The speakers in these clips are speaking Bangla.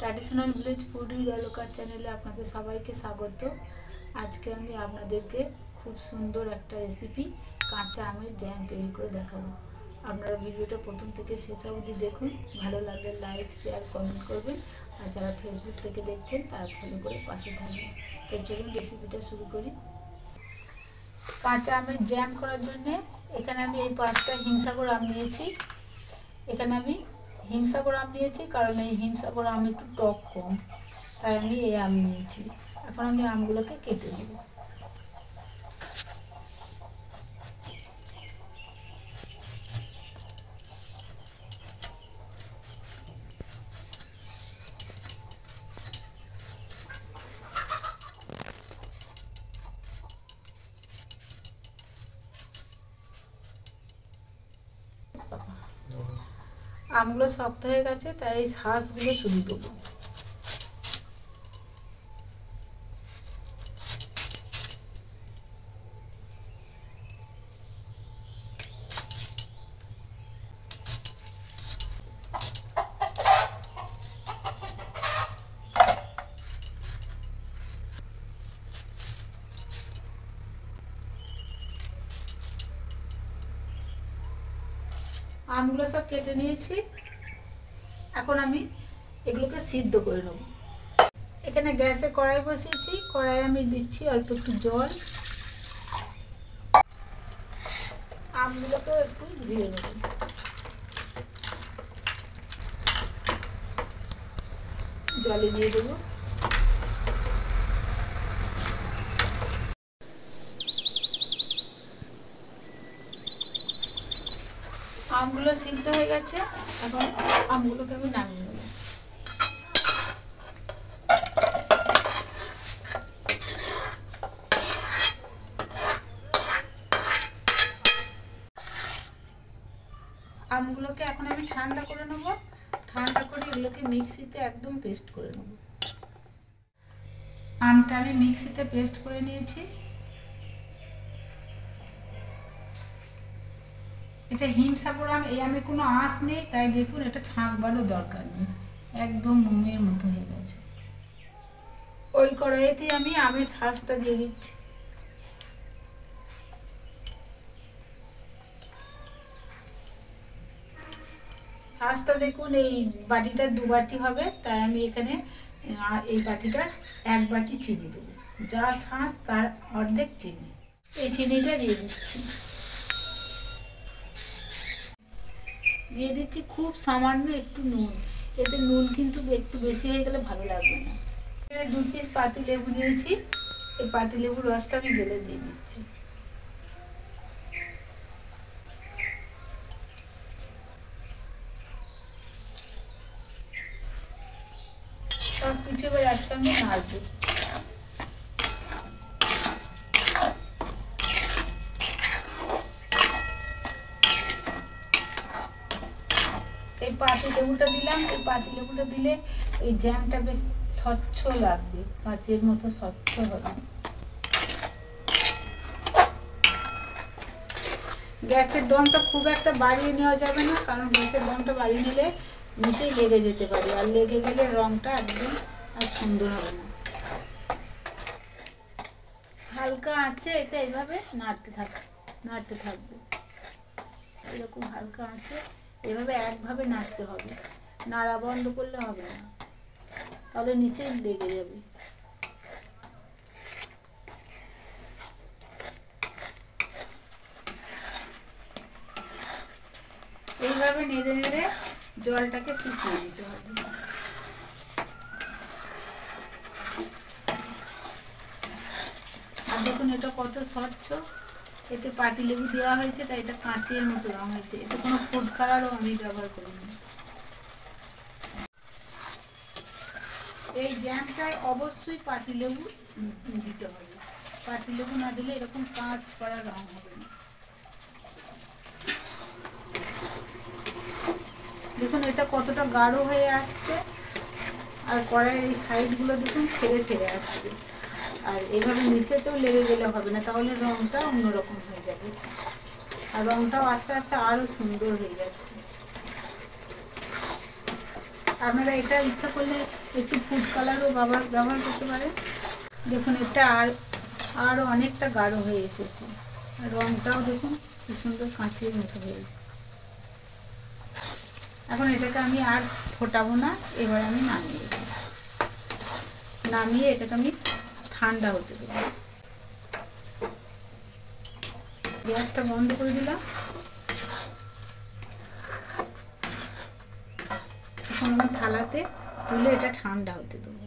Traditional village food with Alka চ্যানেলে আপনাদের সবাইকে স্বাগত। আজকে আমি আপনাদেরকে খুব সুন্দর একটা রেসিপি কাঁচা আমের জ্যাম তৈরি করে দেখাবো। আপনারা ভিডিওটা প্রথম থেকে শেষ অবধি দেখুন। ভালো লাগলে লাইক শেয়ার কমেন্ট করবেন, আর যারা ফেসবুক থেকে দেখছেন তারা ফলো করে পাশে থাকবেন। তো চলুন রেসিপিটা শুরু করি। কাঁচা আমের জ্যাম করার জন্যে এখানে আমি এই 5টা হিমসাগর আম নিয়েছি। এখানে আমি হিমসাগর আম নিয়েছি কারণ এই হিমসাগর আম একটু টক কম, তাই আমি এই আম নিয়েছি। এখন আমি আমগুলোকে কেটে নেব। আমগুলো শক্ত হয়ে গেছে, তাই এই শাঁসগুলো শুধু দেবো। আমগুলো সব কেটে নিয়েছি, এখন আমি এগুলোকে সিদ্ধ করে নেব। এখানে গ্যাসে কড়াই বসিয়েছি, কড়াই আমি দিচ্ছি অল্প একটু জল। আমগুলোকেও একটু ধুয়ে নেব। জলে দিয়ে দেবো। আমগুলো সিদ্ধ হয়ে গেছে, এখন আমগুলোকে আমি নামিয়ে নেব। আমগুলোকে এখন আমি ঠান্ডা করে নেব। ঠান্ডা করে এগুলোকে মিক্সিতে একদম পেস্ট করে নেব। আমটা আমি মিক্সিতে পেস্ট করে নিয়েছি। এটা হিমসাগর আম, এই আমে কোনো আঁশ নেই, তাই দেখুন এটা ছাঁকবারও দরকার নেই, একদম মোমের মতো হয়ে গেছে। ওই কড়াইতেই আমি আমের শাঁসটা দিয়ে দিচ্ছি। শাঁসটা দেখুন এই বাটিটা 2 বাটি হবে, তাই আমি এখানে এই বাটিটার 1 বাটি চিনি দেবো। যা শাঁস তার অর্ধেক চিনি। এই চিনিটা দিয়ে দিচ্ছি। দিয়ে দিচ্ছি খুব সামান্য একটু নুন। এতে নুন কিন্তু একটু বেশি হয়ে গেলে ভালো লাগবে না। এখানে 2 পিস পাতি লেবু নিয়েছি, এই পাতি লেবুর রসটা আমি ঢেলে দিয়ে দিচ্ছি। সব কিছু এবার একসঙ্গে নাড়বো। এই পাতি লেবুটা দিলাম। এই পাতি লেবুটা দিলে এই জ্যামটা বেশ স্বচ্ছ লাগবে, কাঁচের মতো স্বচ্ছ হবে। গ্যাসের দমটা খুব একটা বাড়িয়ে নেওয়া যাবে না, কারণ গ্যাসের দমটা বাড়িয়ে নিলে নিচেই লেগে যেতে পারে, আর লেগে গেলে রঙটা একদম আর সুন্দর হবে না। হালকা আঁচে এটা এইভাবে নাড়তে থাকবে। এরকম হালকা আঁচে এভাবে একভাবে নাড়তে হবে, নাড়া বন্ধ করলে হবে না, তাহলে নিচেই লেগে যাবে। এইভাবে নেড়ে নেড়ে জলটাকে শুকিয়ে দিতে হবে। আর দেখুন এটা কত স্বচ্ছ, এতে পাতি লেবু দেওয়া হয়েছে, তাই এটা কাঁচের মতো রং হয়েছে। এতে কোনো ফুড কালারও আমি ব্যবহার করিনি। এই জ্যামটায় অবশ্যই পাতি লেবু দিতে হবে। পাতি লেবু না দিলে এরকম কাঁচ করা রং হবে না। দেখুন এটা কতটা গাঢ় হয়ে আসছে, আর কড়াইয়ের এই সাইডগুলো দেখুন ছেড়ে ছেড়ে আসছে। আর এইভাবে নিচেতেও লেগে গেলে হবে না, তাহলে রঙটা অন্যরকম হয়ে যাবে, আর রঙটাও আস্তে আস্তে আরও সুন্দর হয়ে যাচ্ছে। আপনারা এটা ইচ্ছা করলে একটু ফুড কালারও ব্যবহার করতে পারে। দেখুন এটা আরও অনেকটা গাঢ় হয়ে এসেছে, আর রঙটাও দেখুন কি সুন্দর কাঁচের মতো হয়েছে। এখন এটাকে আমি আর ফোটাবো না, এবার আমি নামিয়ে এটাকে আমি ঠান্ডা হতে দেবো। গ্যাসটা বন্ধ করে দিলাম। এখন আমি থালাতে তুলে এটা ঠান্ডা হতে দেবো।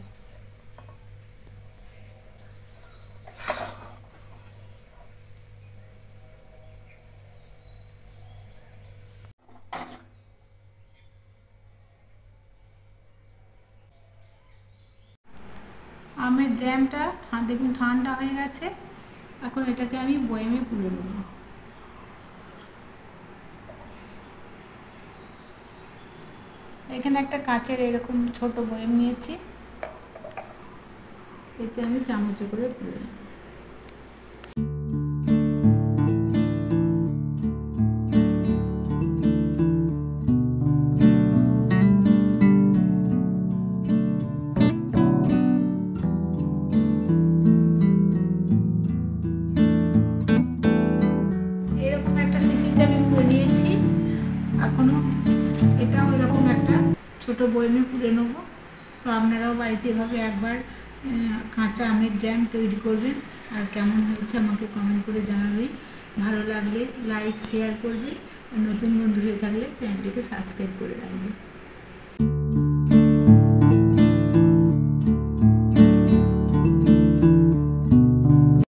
আমের জ্যামটা দেখুন ঠান্ডা হয়ে গেছে। এখন এটাকে আমি বয়ামে পুরে নেব। এখানে একটা কাঁচের এরকম ছোট বয়াম নিয়েছি, এতে আমি চামচে করে পুরে নেব। এরকম একটা শিশিতে আমি পুরে নিয়েছি। এখনও এটাও এরকম একটা ছোট বয়ামে পুরে নেব। তো আপনারাও বাড়িতে এভাবে একবার কাঁচা আমের জ্যাম তৈরি করবেন, আর কেমন হয়েছে আমাকে কমেন্ট করে জানাবেন। ভালো লাগলে লাইক শেয়ার করবেন, আর নতুন বন্ধু হয়ে থাকলে চ্যানেলটিকে সাবস্ক্রাইব করে রাখবেন।